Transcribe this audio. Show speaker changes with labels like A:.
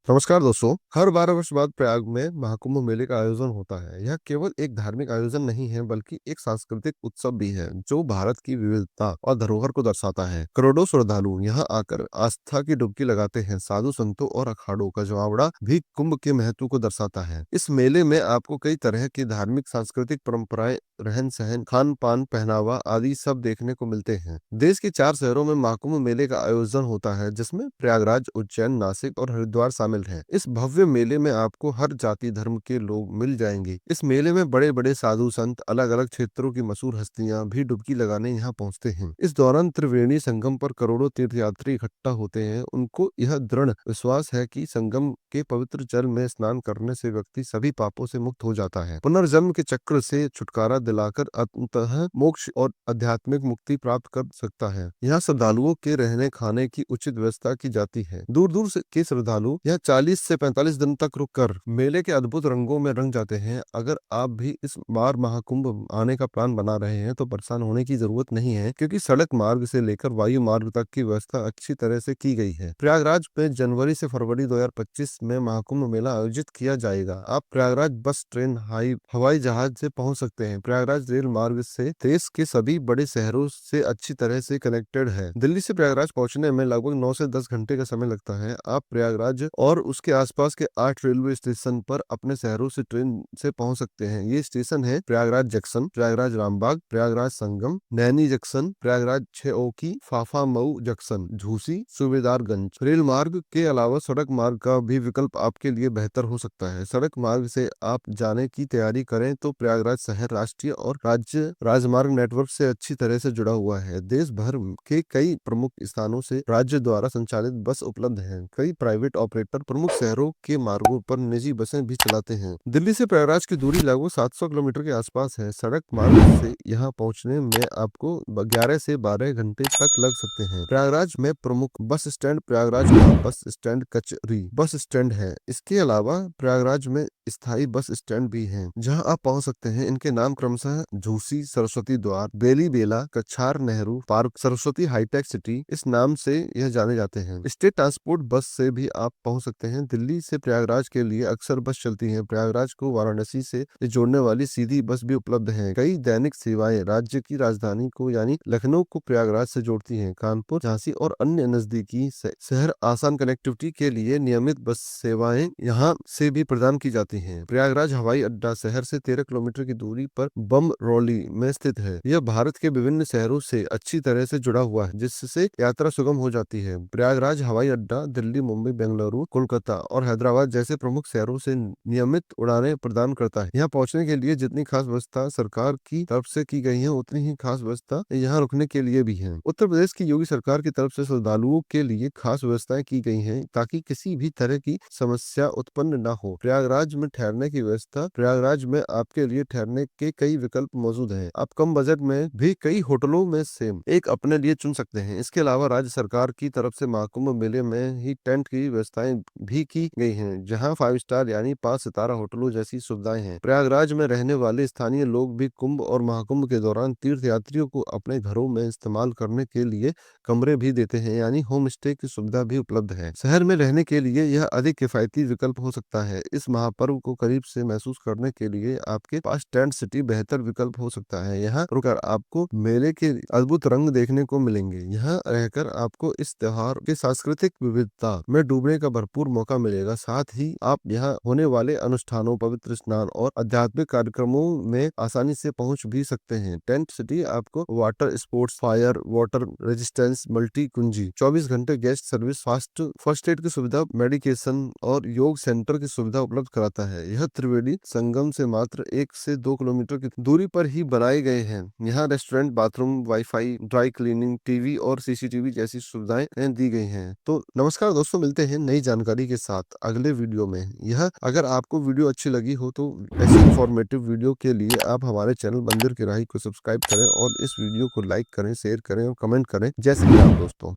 A: नमस्कार दोस्तों। हर 12 वर्ष बाद प्रयाग में महाकुंभ मेले का आयोजन होता है। यह केवल एक धार्मिक आयोजन नहीं है बल्कि एक सांस्कृतिक उत्सव भी है जो भारत की विविधता और धरोहर को दर्शाता है। करोड़ों श्रद्धालु यहाँ आकर आस्था की डुबकी लगाते हैं। साधु संतों और अखाड़ों का जमावड़ा भी कुंभ के महत्व को दर्शाता है। इस मेले में आपको कई तरह की धार्मिक सांस्कृतिक परंपराएं, रहन सहन, खान पान, पहनावा आदि सब देखने को मिलते हैं। देश के 4 शहरों में महाकुंभ मेले का आयोजन होता है जिसमें प्रयागराज, उज्जैन, नासिक और हरिद्वार शामिल हैं। इस भव्य मेले में आपको हर जाति धर्म के लोग मिल जाएंगे। इस मेले में बड़े बड़े साधु संत, अलग अलग क्षेत्रों की मशहूर हस्तियां भी डुबकी लगाने यहाँ पहुंचते हैं। इस दौरान त्रिवेणी संगम पर करोड़ों तीर्थयात्री इकट्ठा होते हैं। उनको यह दृढ़ विश्वास है कि संगम के पवित्र जल में स्नान करने से व्यक्ति सभी पापों से मुक्त हो जाता है, पुनर्जन्म के चक्र से छुटकारा दिलाकर अंततः मोक्ष और आध्यात्मिक मुक्ति प्राप्त कर सकता है। यहाँ श्रद्धालुओं के रहने खाने की उचित व्यवस्था की जाती है। दूर दूर से के श्रद्धालु यहाँ 40 से 45 दिन तक रुककर मेले के अद्भुत रंगों में रंग जाते हैं। अगर आप भी इस बार महाकुंभ आने का प्लान बना रहे हैं तो परेशान होने की जरूरत नहीं है, क्योंकि सड़क मार्ग से लेकर वायु मार्ग तक की व्यवस्था अच्छी तरह से की गई है। प्रयागराज में जनवरी से फरवरी 2025 में महाकुंभ मेला आयोजित किया जाएगा। आप प्रयागराज बस, ट्रेन, हवाई जहाज से पहुंच सकते हैं। प्रयागराज रेल मार्ग से देश के सभी बड़े शहरों से अच्छी तरह से कनेक्टेड है। दिल्ली से प्रयागराज पहुंचने में लगभग 9 से 10 घंटे का समय लगता है। आप प्रयागराज और उसके आसपास के 8 रेलवे स्टेशन पर अपने शहरों से ट्रेन से पहुंच सकते हैं। ये स्टेशन है प्रयागराज जंक्शन, प्रयागराज रामबाग, प्रयागराज संगम, नैनी जंक्शन, प्रयागराज छेओकी, फाफा मऊ जंक्शन, झूसी, सूबेदारगंज। रेल मार्ग के अलावा सड़क मार्ग का भी विकल्प आपके लिए बेहतर हो सकता है। सड़क मार्ग से आप जाने की तैयारी करें तो प्रयागराज शहर राष्ट्रीय और राज्य राजमार्ग नेटवर्क से अच्छी तरह से जुड़ा हुआ है। देश भर के कई प्रमुख स्थानों से राज्य द्वारा संचालित बस उपलब्ध हैं। कई प्राइवेट ऑपरेटर प्रमुख शहरों के मार्गों पर निजी बसें भी चलाते हैं। दिल्ली से प्रयागराज की दूरी लगभग 700 किलोमीटर के आसपास है। सड़क मार्ग से यहाँ पहुँचने में आपको 11 से 12 घंटे तक लग सकते हैं। प्रयागराज में प्रमुख बस स्टैंड प्रयागराज का बस स्टैंड, कचहरी बस स्टैंड है। इसके अलावा प्रयागराज में स्थायी बस स्टैंड भी हैं, जहां आप पहुंच सकते हैं। इनके नाम क्रमशः झूसी सरस्वती द्वार, Beli Bela, Kachhar Nehru park, Saraswati hi tech city इस नाम से यह जाने जाते हैं। स्टेट ट्रांसपोर्ट बस से भी आप पहुंच सकते हैं। दिल्ली से प्रयागराज के लिए अक्सर बस चलती है। प्रयागराज को वाराणसी से जोड़ने वाली सीधी बस भी उपलब्ध है। कई दैनिक सेवाएं राज्य की राजधानी को यानी लखनऊ को प्रयागराज से जोड़ती हैं। कानपुर, झांसी और अन्य नजदीकी शहर आसान कनेक्टिविटी के लिए नियमित बस सेवाएं यहाँ से भी प्रदान की जाती हैं। प्रयागराज हवाई अड्डा शहर से 13 किलोमीटर की दूरी पर बमरौली में स्थित है। यह भारत के विभिन्न शहरों से अच्छी तरह से जुड़ा हुआ है, जिससे यात्रा सुगम हो जाती है। प्रयागराज हवाई अड्डा दिल्ली, मुंबई, बेंगलुरु, कोलकाता और हैदराबाद जैसे प्रमुख शहरों से नियमित उड़ानें प्रदान करता है। यहाँ पहुंचने के लिए जितनी खास व्यवस्था सरकार की तरफ से की गई है, उतनी ही खास व्यवस्था यहाँ रुकने के लिए भी है। उत्तर प्रदेश की योगी सरकार की तरफ से श्रद्धालुओं के लिए खास व्यवस्थाएं की गई हैं ताकि किसी भी तरह की समस्या उत्पन्न न हो। प्रयागराज में ठहरने की व्यवस्था, प्रयागराज में आपके लिए ठहरने के कई विकल्प मौजूद हैं। आप कम बजट में भी कई होटलों में से एक अपने लिए चुन सकते हैं। इसके अलावा राज्य सरकार की तरफ से महाकुंभ मेले में ही टेंट की व्यवस्थाएं भी की गई हैं, जहां 5 स्टार यानी 5 सितारा होटलों जैसी सुविधाएं हैं। प्रयागराज में रहने वाले स्थानीय लोग भी कुंभ और महाकुंभ के दौरान तीर्थ यात्रियों को अपने घरों में इस्तेमाल करने के लिए कमरे भी देते हैं, यानी होम स्टे की सुविधा भी उपलब्ध है। शहर में रहने के लिए यह अधिक किफायती विकल्प हो सकता है। इस महापर्व को करीब से महसूस करने के लिए आपके पास टेंट सिटी बेहतर विकल्प हो सकता है। यहाँ रुककर आपको मेले के अद्भुत रंग देखने को मिलेंगे। यहाँ रहकर आपको इस त्योहार के सांस्कृतिक विविधता में डूबने का भरपूर मौका मिलेगा। साथ ही आप यहाँ होने वाले अनुष्ठानों, पवित्र स्नान और आध्यात्मिक कार्यक्रमों में आसानी से पहुंच भी सकते हैं। टेंट सिटी आपको water sports, fire, water resistance, multi कुंजी, 24 घंटे गेस्ट सर्विस, फर्स्ट एड की सुविधा, मेडिकेशन और योग सेंटर की सुविधा उपलब्ध कराता है। यह त्रिवेणी संगम से मात्र 1 से 2 किलोमीटर की दूरी पर ही बनाए गए हैं। यहाँ restaurant, bathroom, wifi, dry cleaning, TV और सीसीटीवी जैसी सुविधाएं दी गई हैं। तो नमस्कार दोस्तों, मिलते हैं नई जानकारी के साथ अगले वीडियो में। यह अगर आपको वीडियो अच्छी लगी हो तो ऐसी इंफॉर्मेटिव वीडियो के लिए आप हमारे चैनल मंदिर की राही को सब्सक्राइब करें और इस वीडियो को लाइक करें, शेयर करें और कमेंट करें। जय श्री राम दोस्तों।